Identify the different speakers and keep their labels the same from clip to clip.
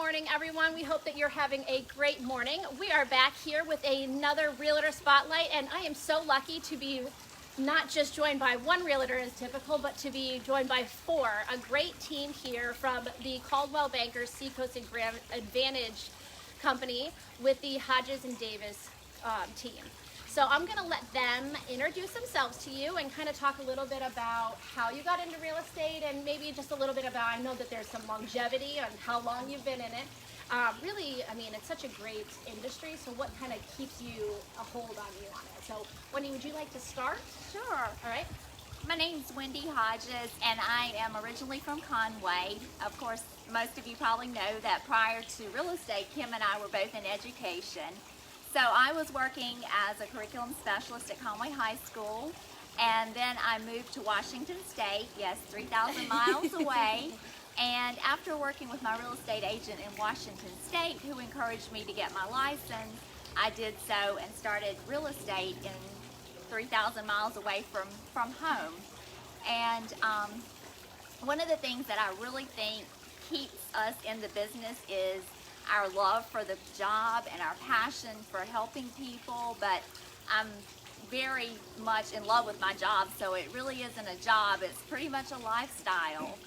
Speaker 1: morning, everyone. We hope that you're having a great morning. We are back here with another Realtor Spotlight, and I am so lucky to be not just joined by one realtor as typical, but to be joined by four. A great team here from the Coldwell Bankers Seacoast and Grand Advantage Company with the Hodges and Davis team. So I'm going to let them introduce themselves to you and kind of talk a little bit about how you got into real estate and maybe just a little bit about, I know that there's some longevity on how long you've been in it. Really, I mean, it's such a great industry, so what kind of keeps you a hold on you on it? So, Wendy, would you like to start?
Speaker 2: Sure.
Speaker 1: All right.
Speaker 2: My name's Wendy Hodges, and I am originally from Conway. Of course, most of you probably know that prior to real estate, Kim and I were both in education. So I was working as a curriculum specialist at Conway High School, and then I moved to Washington State, yes, 3,000 miles away. And after working with my real estate agent in Washington State, who encouraged me to get my license, I did so and started real estate in 3,000 miles away from home. And one of the things that I really think keeps us in the business is our love for the job and our passion for helping people. But I'm very much in love with my job, so it really isn't a job, it's pretty much a lifestyle.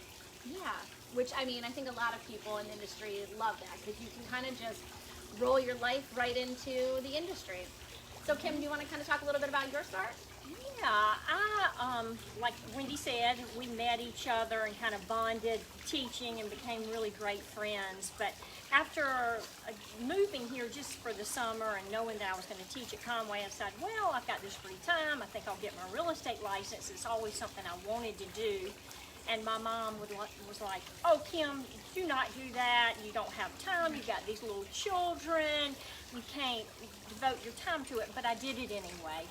Speaker 1: Yeah, which, I mean, I think a lot of people in the industry love that because you can kind of just roll your life right into the industry. So Kim, do you want to kind of talk a little bit about your start?
Speaker 3: Yeah, like Wendy said, we met each other and kind of bonded teaching and became really great friends. But after moving here just for the summer and knowing that I was going to teach at Conway, I decided, well, I've got this free time. I think I'll get my real estate license. It's always something I wanted to do. And my mom was like, oh, Kim, do not do that. You don't have time. You've got these little children. You can't devote your time to it. But I did it anyway.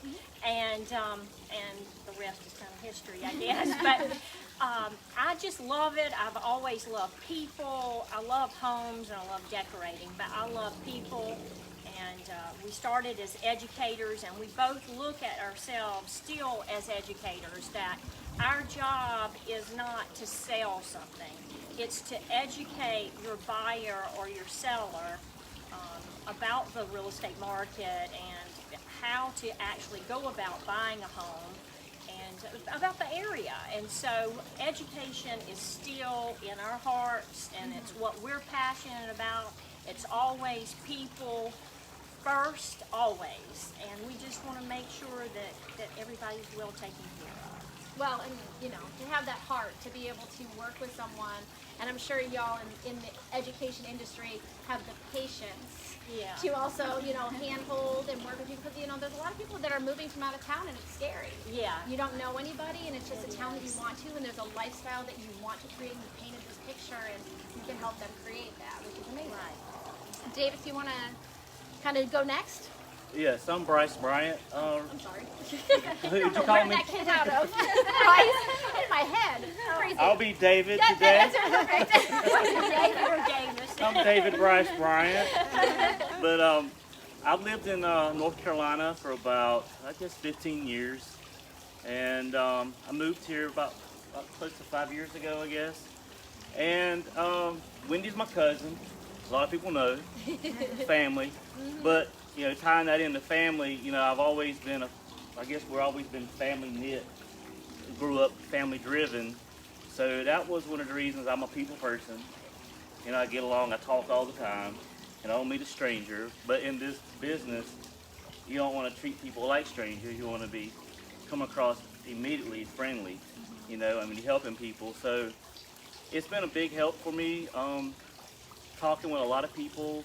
Speaker 3: And the rest is kind of history, I guess. But I just love it. I've always loved people. I love homes and I love decorating. But I love people. And we started as educators, and we both look at ourselves still as educators, that our job is not to sell something. It's to educate your buyer or your seller about the real estate market and how to actually go about buying a home and about the area. And so education is still in our hearts, and it's what we're passionate about. It's always people first, always, and we just want to make sure that everybody's well taken care of.
Speaker 1: Well, and you know, to have that heart to be able to work with someone, and I'm sure y'all in the education industry have the patience to also, you know, handhold and work with you, because you know there's a lot of people that are moving from out of town and it's scary. Yeah. You don't know anybody, and it's just a town that you want to, and there's a lifestyle that you want to create, and you painted this picture, and you can help them create that, which is amazing. Right. Davis, you want to kind of go next?
Speaker 4: Yes, I'm Brice Bryant.
Speaker 1: I'm sorry.
Speaker 4: Who'd you call
Speaker 1: Where
Speaker 4: me?
Speaker 1: that came out of? Brice in my head. Crazy.
Speaker 4: I'll be David today.
Speaker 1: That's perfect.
Speaker 3: David or Davis.
Speaker 4: I'm David Brice Bryant. But I've lived in North Carolina for about, I guess, 15 years. And I moved here about close to 5 years ago, I guess. And Wendy's my cousin. A lot of people know. Family. But you know, tying that into family, you know, I've always been I guess we've always been family knit, grew up family driven. So that was one of the reasons I'm a people person. You know, I get along, I talk all the time, and I don't meet a stranger. But in this business, you don't want to treat people like strangers. You want to come across immediately friendly, you know, I mean, you're helping people. So it's been a big help for me, talking with a lot of people,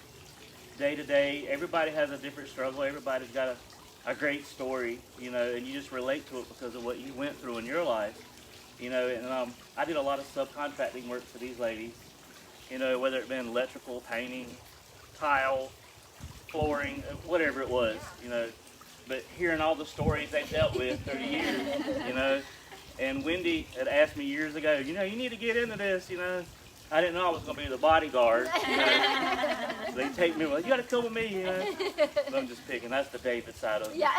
Speaker 4: day to day. Everybody has a different struggle. Everybody's got a great story, you know, and you just relate to it because of what you went through in your life, you know. And I did a lot of subcontracting work for these ladies, you know, whether it been electrical, painting, tile, flooring, whatever it was, you know. But hearing all the stories they dealt with through the years, you know. And Wendy had asked me years ago, you know, you need to get into this, you know. I didn't know I was going to be the bodyguard. You know? So they take me, well, you got to come with me, you know. But I'm just picking. That's the David side of it.
Speaker 1: Yeah.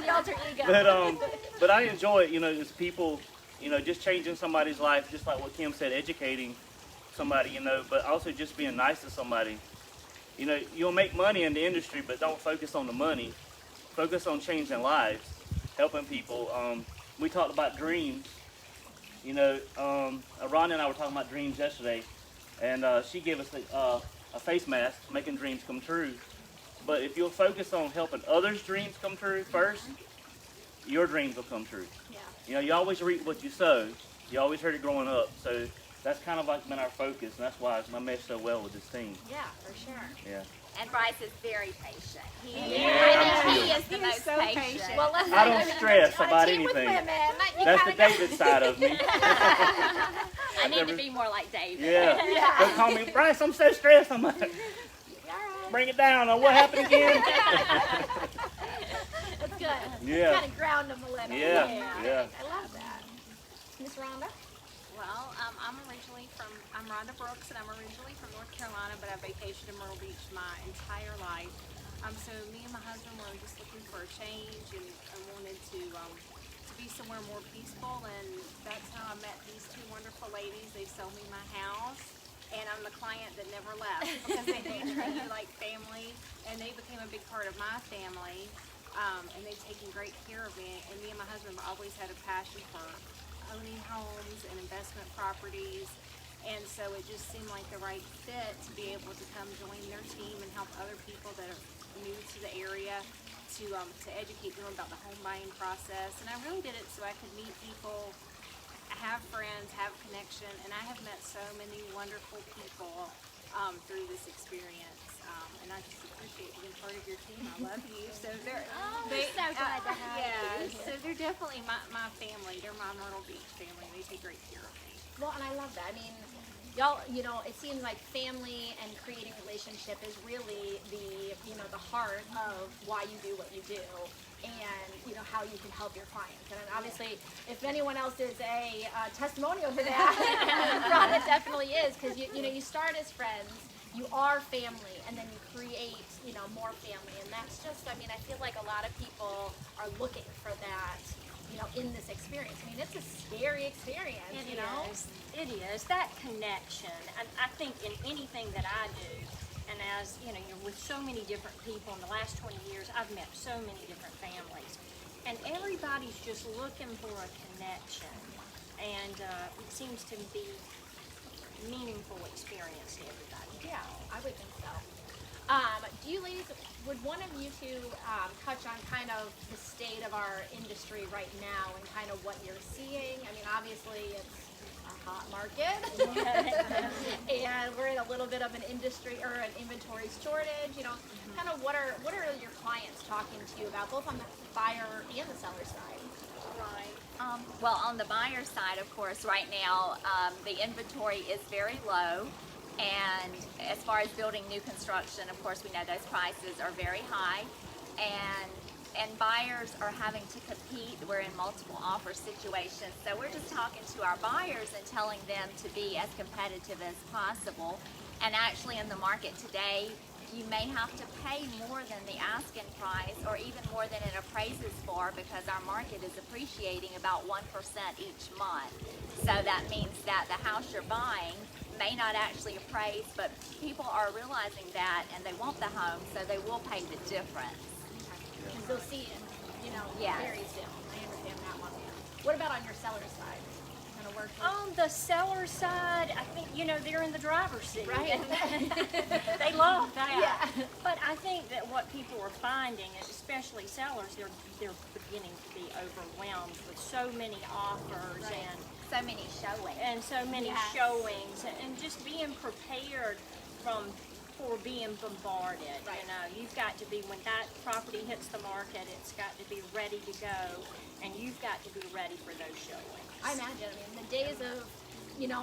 Speaker 1: The alter ego.
Speaker 4: But I enjoy it, you know, as people, you know, just changing somebody's life, just like what Kim said, educating somebody, you know, but also just being nice to somebody. You know, you'll make money in the industry, but don't focus on the money. Focus on changing lives, helping people. We talked about dreams. You know, Rhonda and I were talking about dreams yesterday, and she gave us a face mask, making dreams come true. But if you'll focus on helping others' dreams come true first, your dreams will come true.
Speaker 1: Yeah.
Speaker 4: You know, you always reap what you sow. You always heard it growing up. So that's kind of like been our focus, and that's why I mesh so well with this team.
Speaker 1: Yeah, for sure.
Speaker 4: Yeah.
Speaker 2: And Brice is very patient. He
Speaker 4: Yeah,
Speaker 2: is the most patient.
Speaker 1: Well, listen,
Speaker 4: I don't stress
Speaker 1: on a
Speaker 4: about
Speaker 1: team with
Speaker 4: anything.
Speaker 1: women, you
Speaker 4: That's
Speaker 1: gotta
Speaker 4: the David side of me.
Speaker 2: I need to be more like David.
Speaker 4: Yeah. Don't call me, Brice, I'm so stressed. I'm like, bring it down. What happened again?
Speaker 1: That's good.
Speaker 4: Yeah.
Speaker 1: Kind of ground them a little.
Speaker 4: Yeah.
Speaker 1: I love that. Miss Rhonda?
Speaker 5: Well, I'm Rhonda Brooks, and I'm originally from North Carolina, but I vacationed in Myrtle Beach my entire life. So me and my husband were just looking for a change, and I wanted to be somewhere more peaceful, and that's how I met these two wonderful ladies. They sold me my house, and I'm the client that never left because they treat you like family, and they became a big part of my family, and they've taken great care of me. And me and my husband have always had a passion for owning homes and investment properties, and so it just seemed like the right fit to be able to come join their team and help other people that are new to the area to educate them about the home buying process. And I really did it so I could meet people, have friends, have connection, and I have met so many wonderful people through this experience. And I just appreciate being part of your team. I love you. So they're
Speaker 1: so glad to have you.
Speaker 5: so they're definitely my family. They're my Myrtle Beach family. They take great care of me.
Speaker 1: Well, and I love that. I mean, y'all, you know, it seems like family and creating a relationship is really the heart of why you do what you do, and you know how you can help your clients. And obviously, if anyone else is a testimonial to that, Rhonda definitely is, because you start as friends, you are family, and then you create more family, and that's just, I mean, I feel like a lot of people are looking for that. In this experience. I mean, it's a scary experience,
Speaker 3: It is. That connection. I think in anything that I do, and as you know, you're with so many different people in the last 20 years, I've met so many different families. And everybody's just looking for a connection. And it seems to be a meaningful experience to everybody.
Speaker 1: Yeah, I would think so. Do you ladies, would one of you two touch on kind of the state of our industry right now and kind of what you're seeing? I mean, obviously it's a hot market, and we're in a little bit of an industry or an inventory shortage. Kind of what are your clients talking to you about, both on the buyer and the seller side?
Speaker 5: Right.
Speaker 2: Well, on the buyer side, of course, right now the inventory is very low. And as far as building new construction, of course, we know those prices are very high, and buyers are having to compete. We're in multiple offer situations, so we're just talking to our buyers and telling them to be as competitive as possible. And actually, in the market today, you may have to pay more than the asking price, or even more than it appraises for, because our market is appreciating about 1% each month. So that means that the house you're buying may not actually appraise, but people are realizing that, and they want the home, so they will pay the difference.
Speaker 1: Because they'll see it,
Speaker 2: Yes.
Speaker 1: very soon. I understand that one. What about on your seller side? Kind of work with?
Speaker 3: On the seller side, I think, they're in the driver's seat.
Speaker 1: Right.
Speaker 3: They love that.
Speaker 1: Yeah.
Speaker 3: But I think that what people are finding, and especially sellers, they're beginning to be overwhelmed with so many offers and
Speaker 2: So many showings.
Speaker 3: and so many showings, and just being prepared for being bombarded.
Speaker 1: Right.
Speaker 3: You've got to be, when that property hits the market, it's got to be ready to go, and you've got to be ready for those showings.
Speaker 1: I imagine. I mean, the days of,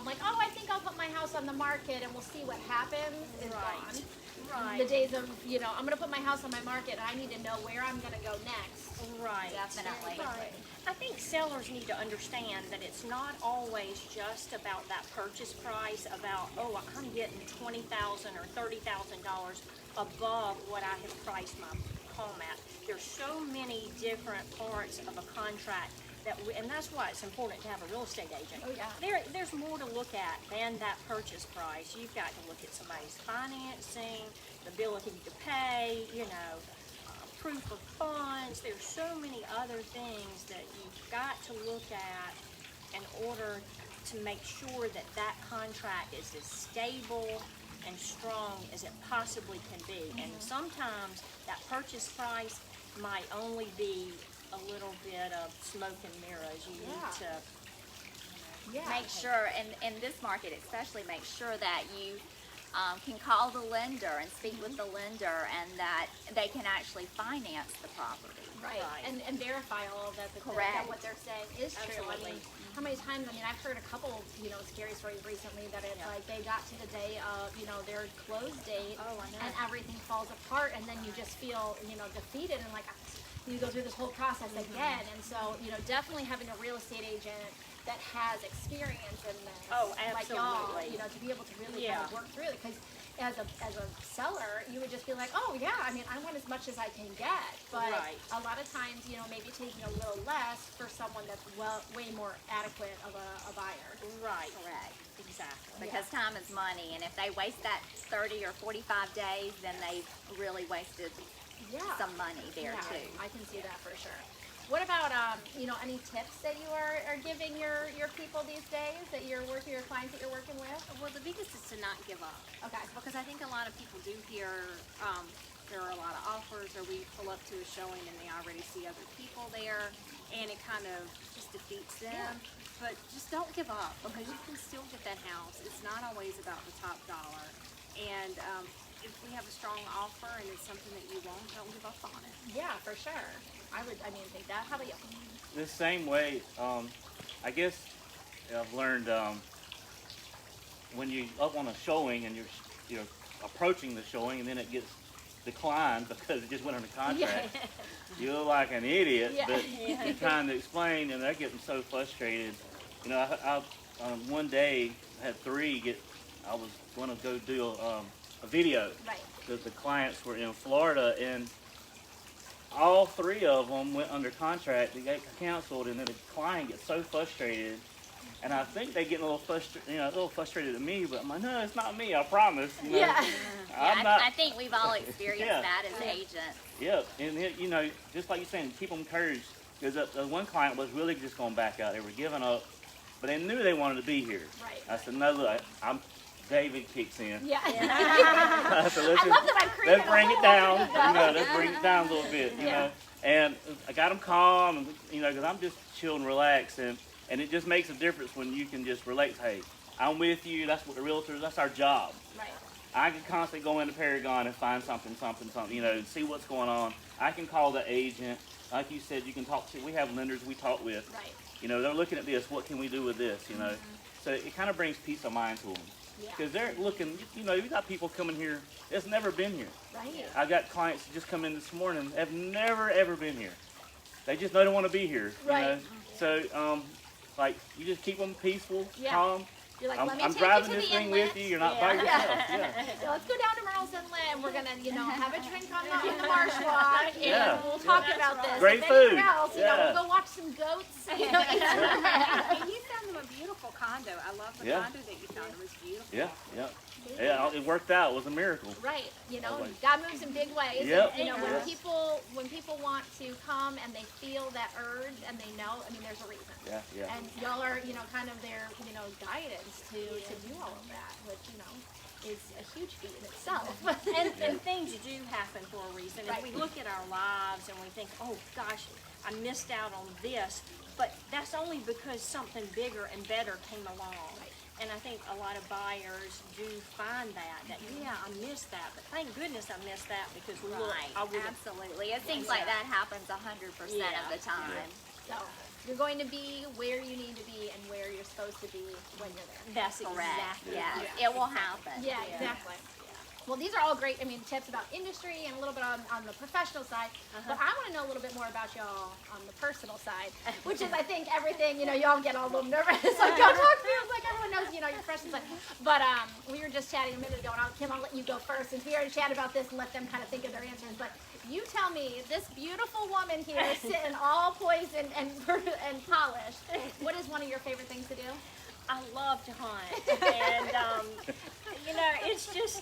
Speaker 1: like, oh, I think I'll put my house on the market and we'll see what happens is gone.
Speaker 3: Right.
Speaker 1: The days of, I'm going to put my house on my market and I need to know where I'm going to go next.
Speaker 3: Right.
Speaker 2: Definitely.
Speaker 3: Right. I think sellers need to understand that it's not always just about that purchase price, about, oh, I'm getting $20,000 or $30,000 above what I have priced my home at. There's so many different parts of a contract and that's why it's important to have a real estate agent.
Speaker 1: Oh, yeah.
Speaker 3: There's more to look at than that purchase price. You've got to look at somebody's financing, the ability to pay, proof of funds. There's so many other things that you've got to look at in order to make sure that that contract is as stable and strong as it possibly can be. And sometimes that purchase price might only be a little bit of smoke and mirrors. You need to
Speaker 2: Make sure, in this market especially, make sure that you can call the lender and speak with the lender, and that they can actually finance the property.
Speaker 1: Right. And verify all of that, that what they're saying is true. I mean, how many times, I've heard a couple, scary stories recently that it's like they got to the day of, their close date, and everything falls apart, and then you just feel, defeated, and like, you go through this whole process again. And so, definitely having a real estate agent that has experience in this, like y'all, to be able to really kind of work through it. Because as a seller, you would just be like, oh yeah, I want as much as I can get. But a lot of times, maybe taking a little less for someone that's way more adequate of a buyer.
Speaker 3: Right.
Speaker 2: Correct.
Speaker 3: Exactly.
Speaker 2: Because time is money, and if they waste that 30 or 45 days, then they've really wasted some money there too.
Speaker 1: I can see that for sure. What about any tips that you are giving your people these days that your clients that you're working with?
Speaker 5: Well, the biggest is to not give up.
Speaker 1: Okay.
Speaker 5: Because I think a lot of people do hear there are a lot of offers, or we pull up to a showing and they already see other people there, and it kind of just defeats them. Yeah. But just don't give up, because you can still get that house. It's not always about the top dollar. And if we have a strong offer and it's something that you want, don't give up on it.
Speaker 1: Yeah, for sure. I think that. How about you?
Speaker 4: The same way, I guess I've learned when you up on a showing and you're approaching the showing, and then it gets declined because it just went under contract. You look like an idiot, but you're trying to explain, and they're getting so frustrated. I one day had I was going to go do a video.
Speaker 1: Right.
Speaker 4: Because the clients were in Florida, and all three of them went under contract. They got canceled, and then the client gets so frustrated, and I think they get a little frustrated at me. But I'm like, no, it's not me. I promise.
Speaker 2: I think we've all experienced that as agents.
Speaker 4: Yeah, and just like you're saying, keep them encouraged. Because the one client was really just going back out. They were giving up, but they knew they wanted to be here.
Speaker 1: Right.
Speaker 4: I said, no, look, David kicks in.
Speaker 1: Yeah.
Speaker 4: So
Speaker 1: I love that I'm creating
Speaker 4: let's bring it down. Let's bring it down a little bit. You know, and I got them calm, and because I'm just chill and relax, and it just makes a difference when you can just relate. Hey, I'm with you. That's what the realtors. That's our job.
Speaker 1: Right.
Speaker 4: I can constantly go into Paragon and find something, and see what's going on. I can call the agent. Like you said, you can talk to. We have lenders we talk with.
Speaker 1: Right.
Speaker 4: They're looking at this. What can we do with this? So it kind of brings peace of mind to them. Because they're looking, you got people coming here that's never been here.
Speaker 1: Right.
Speaker 4: I got clients that just come in this morning, have never, ever been here. They just don't want to be here.
Speaker 1: Right.
Speaker 4: So, you just keep them peaceful,
Speaker 1: Yeah.
Speaker 4: calm.
Speaker 1: You're like, let me
Speaker 4: I'm
Speaker 1: take
Speaker 4: driving
Speaker 1: you to
Speaker 4: this
Speaker 1: the
Speaker 4: thing
Speaker 1: inlet.
Speaker 4: with you. You're not by yourself.
Speaker 1: So let's go down to Merle's Inlet, and we're gonna, have a drink on the marsh walk, and we'll talk about this.
Speaker 4: Great
Speaker 1: if
Speaker 4: food.
Speaker 1: anything else, we'll go watch some goats.
Speaker 5: And you found them a beautiful condo. I love the condo that you found. It was beautiful.
Speaker 4: Yeah, it worked out. It was a miracle.
Speaker 1: Right. God moves in big ways.
Speaker 4: Yep.
Speaker 1: And, when people want to come and they feel that urge and they know, there's a reason.
Speaker 4: Yeah.
Speaker 1: And y'all are, kind of their, guidance to do all of that, which, is a huge feat in itself.
Speaker 3: And things do happen for a reason. If we look at our lives and we think, oh gosh, I missed out on this, but that's only because something bigger and better came along. And I think a lot of buyers do find that I missed that, but thank goodness I missed that, because
Speaker 2: Absolutely. It seems like that happens 100% of the time.
Speaker 1: So you're going to be where you need to be and where you're supposed to be when you're there.
Speaker 3: That's
Speaker 2: Correct.
Speaker 3: exactly.
Speaker 2: Yeah. It will happen.
Speaker 1: Yeah, exactly. Well, these are all great, tips about industry and a little bit on the professional side. But I want to know a little bit more about y'all on the personal side, which is, I think, everything, y'all get all a little nervous. Like, don't talk to me. It's like everyone knows, your professional side. But we were just chatting a minute ago, and Kim, I'll let you go first, since we already chatted about this and let them kind of think of their answers. But you tell me, this beautiful woman here, sitting all poised and polished, what is one of your favorite things to do?
Speaker 3: I love to hunt, and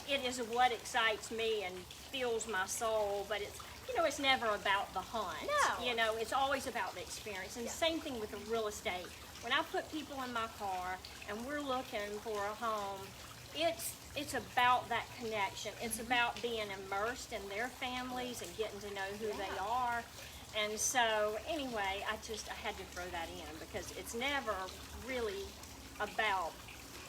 Speaker 3: it is what excites me and fills my soul. But it's never about the hunt.
Speaker 1: No.
Speaker 3: It's always about the experience. And same thing with the real estate. When I put people in my car and we're looking for a home, it's about that connection. It's about being immersed in their families and getting to know who they are. And so anyway, I had to throw that in, because it's never really about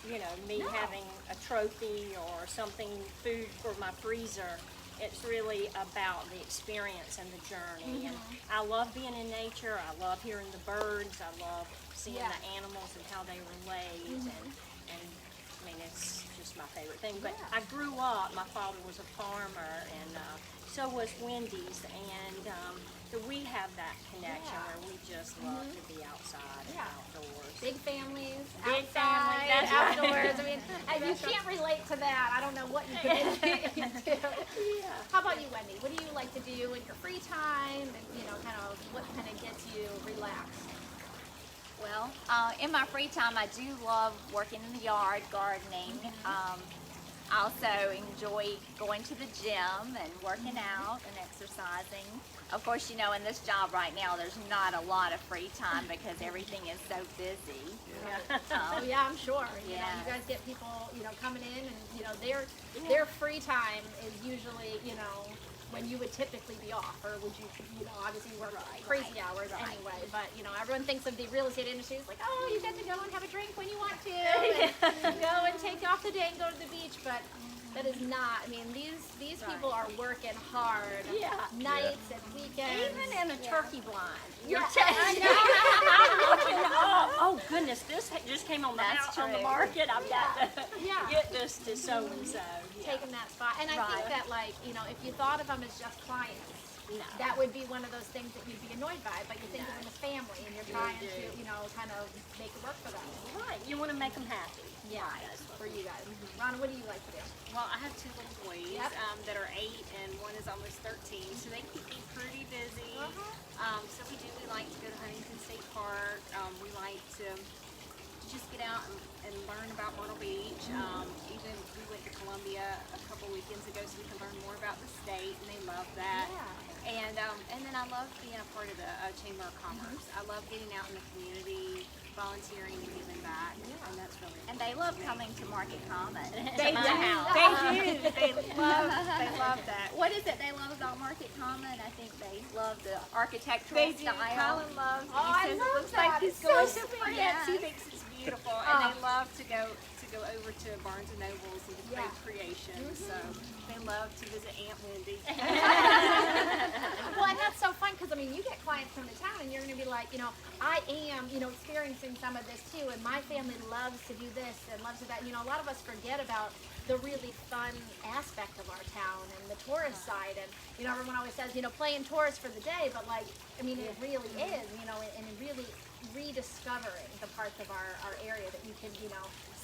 Speaker 3: me having a trophy or something, food for my freezer. It's really about the experience and the journey. And I love being in nature. I love hearing the birds. I love seeing the animals and how they relate. And it's just my favorite thing. But I grew up, my father was a farmer, and so was Wendy's. And so we have that connection where we just love to be outside and outdoors.
Speaker 1: Big families,
Speaker 3: Big
Speaker 1: outside,
Speaker 3: family, that's
Speaker 1: outdoors. And you can't relate to that. I don't know what you could do. How about you, Wendy? What do you like to do in your free time? And what kind of gets you relaxed?
Speaker 2: Well, in my free time, I do love working in the yard, gardening. I also enjoy going to the gym and working out and exercising. Of course, in this job right now, there's not a lot of free time because everything is so busy.
Speaker 1: I'm sure. You guys get people, coming in, and their free time is usually, when you would typically be off, or would you, obviously work crazy hours anyway. But everyone thinks of the real estate industry as like, oh, you get to go and have a drink when you want to, and go and take off the day and go to the beach. But that is not. These people are working hard, nights and weekends,
Speaker 3: Even in a turkey blind.
Speaker 1: You're
Speaker 3: Oh goodness, this just came on the on the market. I've got to get this to so and so.
Speaker 1: taking that spot. And I think that, if you thought of them as just clients, that would be one of those things that you'd be annoyed by. But you think of them as family, and you're trying to, kind of make it work for them.
Speaker 3: Right, you want to make them happy.
Speaker 1: Yeah, for you guys. Rhonda, what do you like to do?
Speaker 5: Well, I have two little boys that are 8 and one is almost 13, so they keep me pretty busy. So we like to go to Huntington State Park. We like to just get out and learn about Myrtle Beach. Even we went to Columbia a couple weekends ago so we can learn more about the state, and they love that. And then I love being a part of the Chamber of Commerce. I love getting out in the community, volunteering and giving back, and that's really
Speaker 2: And they love coming to Market Common.
Speaker 1: They
Speaker 2: My
Speaker 1: do.
Speaker 2: house.
Speaker 1: They
Speaker 2: love that. What is it they love about Market Common? I think they love the architectural style.
Speaker 5: Colin loves it.
Speaker 1: Oh,
Speaker 5: He
Speaker 1: I
Speaker 5: says
Speaker 1: love
Speaker 5: it looks like
Speaker 1: that.
Speaker 5: he's
Speaker 1: It's
Speaker 5: going
Speaker 1: so
Speaker 5: to
Speaker 1: pretty.
Speaker 5: France. He thinks it's beautiful, and they love to go over to Barnes and Nobles and to Crave Creations. So they love to visit Aunt Wendy.
Speaker 1: Well, and that's so fun, because you get clients from the town, and you're going to be like, I am, experiencing some of this too, and my family loves to do this and loves to that. A lot of us forget about the really fun aspect of our town and the tourist side, and everyone always says, playing tourist for the day, but it really is, and really rediscovering the parts of our area that you can,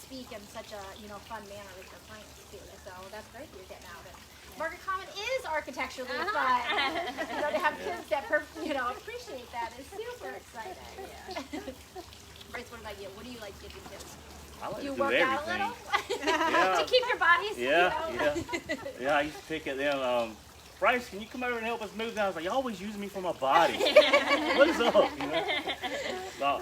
Speaker 1: speak in such a fun manner with your clients too. So that's great that you're getting out of it. Market Common is architecturally fun. To have kids that appreciate that is super exciting. Brice, what about you? What do you like to get your kids?
Speaker 4: I like
Speaker 1: Do you
Speaker 4: to do
Speaker 1: work out a
Speaker 4: everything.
Speaker 1: little? To keep your bodies,
Speaker 4: Yeah, I used to pick at them. Brice, can you come over and help us move down? I was like, you always use me for my body. What is up?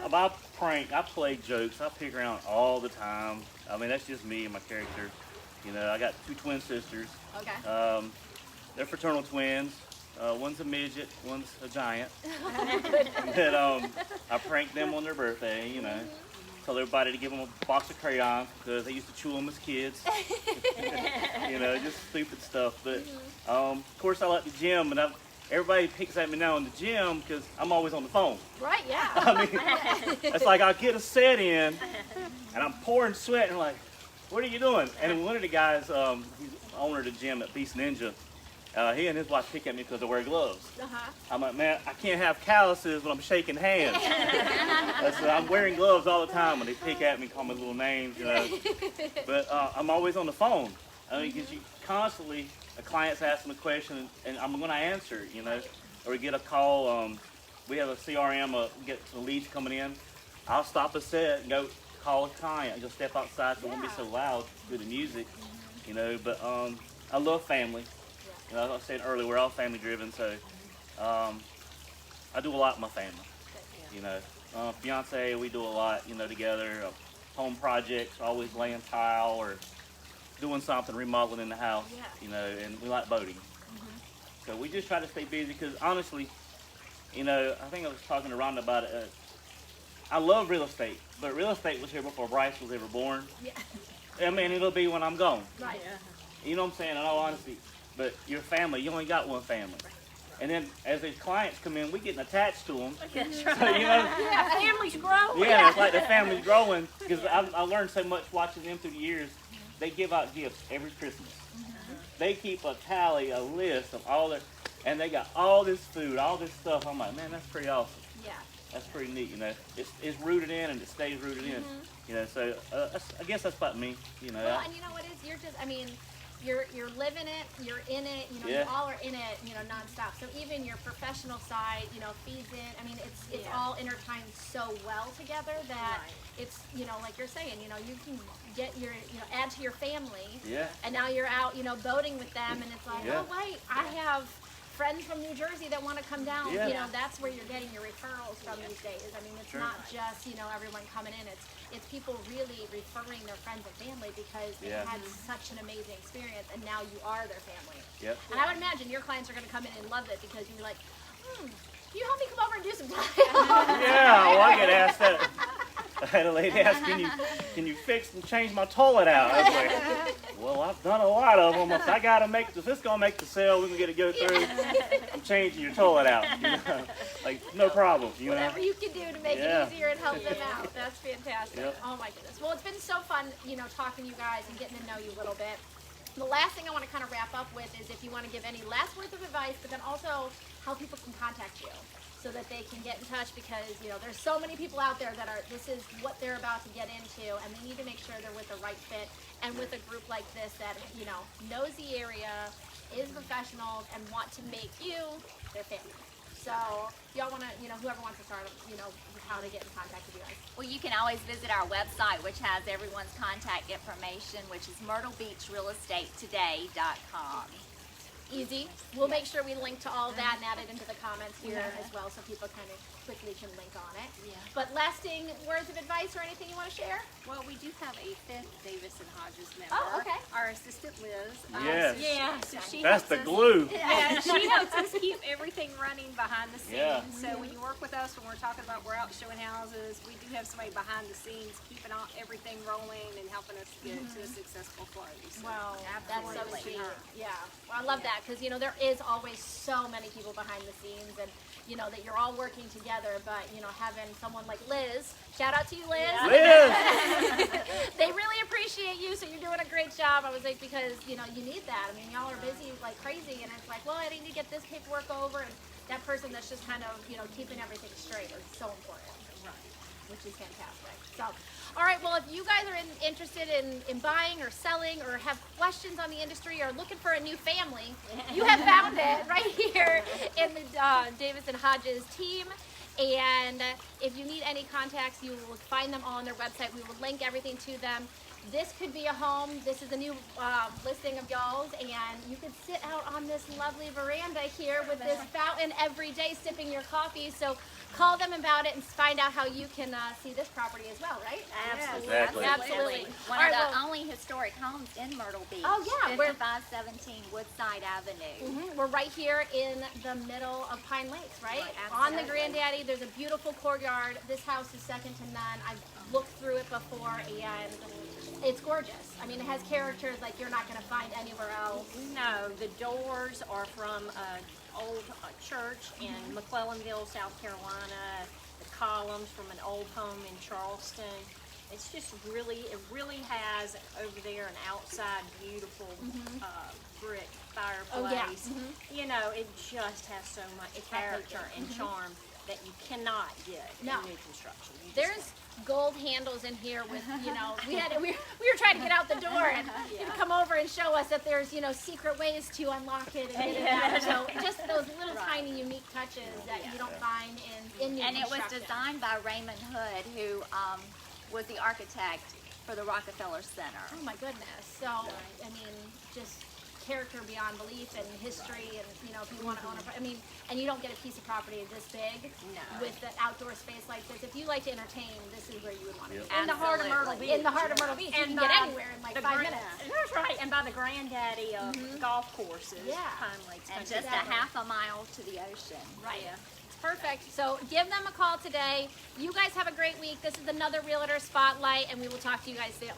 Speaker 4: My prank, I play jokes. I pick around all the time. That's just me and my character. I got 2 twin sisters.
Speaker 1: Okay.
Speaker 4: They're fraternal twins. One's a midget, one's a giant. And I prank them on their birthday, Tell everybody to give them a box of crayons because they used to chew them as kids. Just stupid stuff. But of course, I like the gym, and everybody picks at me now in the gym because I'm always on the phone.
Speaker 1: Right, yeah.
Speaker 4: It's like I'll get a set in, and I'm pouring sweat, and like, what are you doing? And one of the guys, he's the owner of the gym at Beast Ninja. He and his wife pick at me because I wear gloves. I'm like, man, I can't have calluses when I'm shaking hands. I said, I'm wearing gloves all the time when they pick at me, call me little names, you know. But I'm always on the phone. I mean, because you constantly, a client's asking a question, and I'm going to answer, you know. Or we get a call, we have a CRM, get some leads coming in. I'll stop a set and go call a client and go step outside so it won't be so loud with the music, you know. But I love family. You know, as I was saying earlier, we're all family driven, so I do a lot with my family. You know, fiance, we do a lot, you know, together. Home projects, always laying tile or doing something, remodeling in the house, you know, and we like boating. So we just try to stay busy because honestly, you know, I think I was talking to Rhonda about it. I love real estate, but real estate was here before Brice was ever born. I mean, it'll be when I'm gone.
Speaker 1: Right.
Speaker 4: You know what I'm saying, in all honesty. But your family, you only got one family. And then as these clients come in, we getting attached to them.
Speaker 3: That's right.
Speaker 4: So, you know,
Speaker 3: Family's growing.
Speaker 4: yeah, it's like the family's growing because I learned so much watching them through the years. They give out gifts every Christmas. They keep a tally, a list of all their, and they got all this food, all this stuff. I'm like, man, that's pretty awesome.
Speaker 1: Yeah.
Speaker 4: That's pretty neat, you know. It's rooted in and it stays rooted in, you know. So I guess that's about me, you know.
Speaker 1: Well, and you know what is, you're just, I mean, you're living it, you're in it, you know, you all are in it, you know, nonstop. So even your professional side, you know, feeds in. I mean, it's all intertwined so well together that it's, you know, like you're saying, you know, you can get your, you know, add to your family.
Speaker 4: Yeah.
Speaker 1: And now you're out, you know, boating with them, and it's like, oh wait, I have friends from New Jersey that want to come down.
Speaker 4: Yeah.
Speaker 1: You know, that's where you're getting your referrals from these days. I mean, it's not just, you know, everyone coming in. It's people really referring their friends and family because they had such an amazing experience, and now you are their family.
Speaker 4: Yep.
Speaker 1: And I would imagine your clients are going to come in and love it because you're like, can you help me come over and do some tile?
Speaker 4: Yeah, well, I get asked that. I had a lady ask, can you fix and change my toilet out? I was like, well, I've done a lot of them. If I gotta make this gonna make the sale, we're gonna get it go through. I'm changing your toilet out. You know? Like, no problem. You know?
Speaker 1: Whatever you can do to make it easier and help them out. That's fantastic. Oh my goodness. Well, it's been so fun, you know, talking to you guys and getting to know you a little bit. The last thing I want to kind of wrap up with is if you want to give any last words of advice, but then also how people can contact you so that they can get in touch, because, you know, there's so many people out there that are, this is what they're about to get into, and they need to make sure they're with the right fit and with a group like this that, you know, knows the area, is professional, and want to make you their family. So, y'all want to, you know, whoever wants to start, you know, how to get in contact with you guys.
Speaker 2: Well, you can always visit our website, which has everyone's contact information, which is myrtlebeachrealestatetoday.com.
Speaker 1: Easy. We'll make sure we link to all of that and add it into the comments here as well, so people kind of quickly can link on it. But lasting words of advice or anything you want to share?
Speaker 5: Well, we do have a fifth Davis and Hodges member.
Speaker 1: Oh, okay.
Speaker 5: Our assistant Liz.
Speaker 4: Yes.
Speaker 5: So she
Speaker 4: That's
Speaker 5: helps
Speaker 4: the
Speaker 5: us-
Speaker 4: glue.
Speaker 5: Yeah, she helps us keep everything running behind the scenes.
Speaker 4: Yeah.
Speaker 5: So when you work with us, when we're talking about we're out showing houses, we do have somebody behind the scenes keeping everything rolling and helping us get to a successful close. So
Speaker 1: Wow, that's so
Speaker 5: absolutely.
Speaker 1: sweet. Yeah, well, I love that because, you know, there is always so many people behind the scenes, and, you know, that you're all working together, but, you know, having someone like Liz, shout out to you, Liz.
Speaker 4: Liz!
Speaker 1: They really appreciate you, so you're doing a great job. I was like, because, you know, you need that. I mean, y'all are busy like crazy, and it's like, well, I need to get this paperwork over, and that person that's just kind of, you know, keeping everything straight is so important. Which is fantastic. So, all right, well, if you guys are interested in buying or selling or have questions on the industry or looking for a new family, you have found it right here in the Davis and Hodges team. And if you need any contacts, you will find them all on their website. We will link everything to them. This could be a home. This is a new listing of y'all's, and you could sit out on this lovely veranda here with this fountain every day sipping your coffee. So call them about it and find out how you can see this property as well, right?
Speaker 2: Absolutely.
Speaker 4: Exactly.
Speaker 1: Absolutely.
Speaker 2: One
Speaker 1: All
Speaker 2: of
Speaker 1: right,
Speaker 2: the only historic homes in Myrtle Beach.
Speaker 1: Oh, yeah, we're-
Speaker 2: 5517 Woodside Avenue.
Speaker 1: We're right here in the middle of Pine Lakes, right?
Speaker 2: Right,
Speaker 1: On the
Speaker 2: absolutely.
Speaker 1: Granddaddy, there's a beautiful courtyard. This house is second to none. I've looked through it before, and it's gorgeous. I mean, it has characters like you're not going to find anywhere else.
Speaker 3: No, the doors are from an old church in McClellanville, South Carolina. The columns from an old home in Charleston. It's just really, it really has over there an outside beautiful brick fireplace.
Speaker 1: Oh, yeah.
Speaker 3: You know, it just has so much character and charm that you cannot get
Speaker 1: No.
Speaker 3: in new construction. You just
Speaker 1: There's gold handles in here with, you know, we were trying to get out the door and you come over and show us that there's, you know, secret ways to unlock it and get it out. So just those little tiny unique touches that you don't find in new
Speaker 2: And it was
Speaker 1: construction.
Speaker 2: designed by Raymond Hood, who was the architect for the Rockefeller Center.
Speaker 1: Oh my goodness. So, I mean, just character beyond belief and history, and you know, if you want to own I mean, and you don't get a piece of property this big with the outdoor space like this. If you like to entertain, this is where you would want to be.
Speaker 3: in the heart of Myrtle Beach.
Speaker 1: In the heart of Myrtle Beach, you can get anywhere in like 5 minutes.
Speaker 3: That's right, and by the granddaddy of golf courses,
Speaker 1: Yeah.
Speaker 3: Pine Lakes
Speaker 2: And
Speaker 3: Country
Speaker 2: just
Speaker 3: Club.
Speaker 2: a half a mile to the ocean.
Speaker 1: Right.
Speaker 3: Yeah.
Speaker 1: Perfect. So give them a call today. You guys have a great week. This is another Realtor Spotlight, and we will talk to you guys soon.